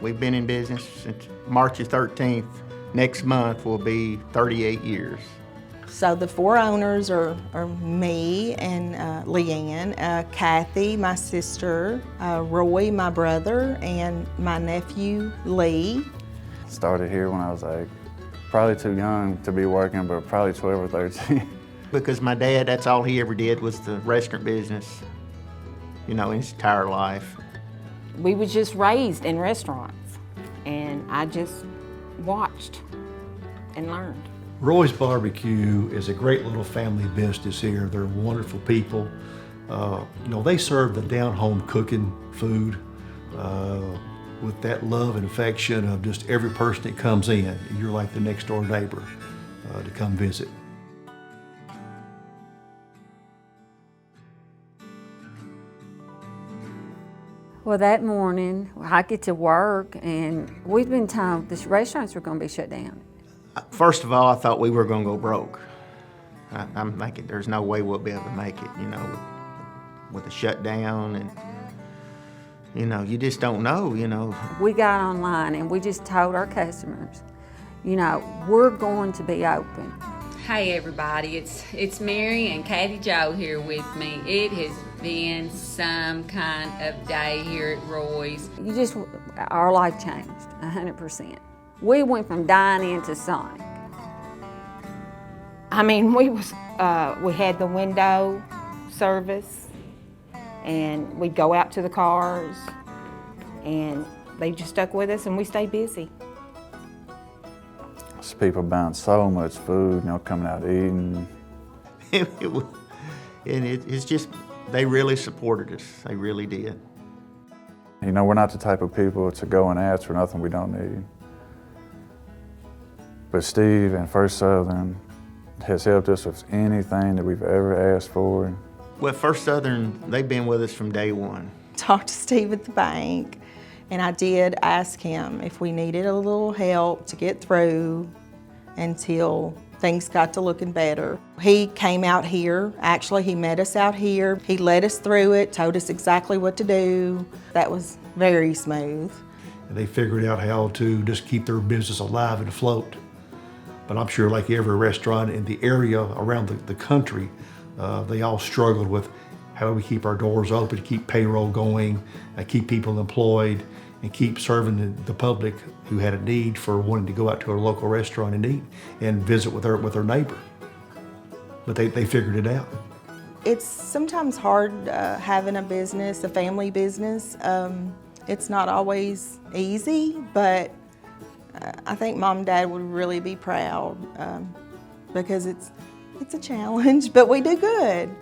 We've been in business since March the 13th. Next month will be 38 years. So the four owners are me and Leanne, Kathy, my sister, Roy, my brother, and my nephew, Lee. Started here when I was like probably too young to be working, but probably 12 or 13. Because my dad, that's all he ever did was the restaurant business, you know, his entire life. We was just raised in restaurants, and I just watched and learned. Roy's Barbecue is a great little family business here. They're wonderful people. You know, they serve the down-home cooking food with that love and affection of just every person that comes in. You're like the next door neighbor to come visit. Well, that morning, I get to work, and we've been told the restaurants were going to be shut down. First of all, I thought we were going to go broke. I'm thinking there's no way we'll be able to make it, you know, with a shutdown, and, you know, you just don't know, you know. We got online and we just told our customers, you know, we're going to be open. Hey everybody, it's Mary and Kathy Jo here with me. It has been some kind of day here at Roy's. Our life changed 100%. We went from dine-in to Sonic. I mean, we had the window service, and we'd go out to the cars, and they just stuck with us, and we stayed busy. People buying so much food, you know, coming out eating. It's just, they really supported us. They really did. You know, we're not the type of people to go and ask for nothing we don't need. But Steve and First Southern has helped us with anything that we've ever asked for. Well, First Southern, they've been with us from day one. Talked to Steve at the bank, and I did ask him if we needed a little help to get through until things got to looking better. He came out here. Actually, he met us out here. He led us through it, told us exactly what to do. That was very smooth. And they figured out how to just keep their business alive and afloat. But I'm sure like every restaurant in the area around the country, they all struggled with how do we keep our doors open, keep payroll going, keep people employed, and keep serving the public who had a need for wanting to go out to a local restaurant and eat and visit with their neighbor. But they figured it out. It's sometimes hard having a business, a family business. It's not always easy, but I think Mom and Dad would really be proud because it's a challenge, but we do good.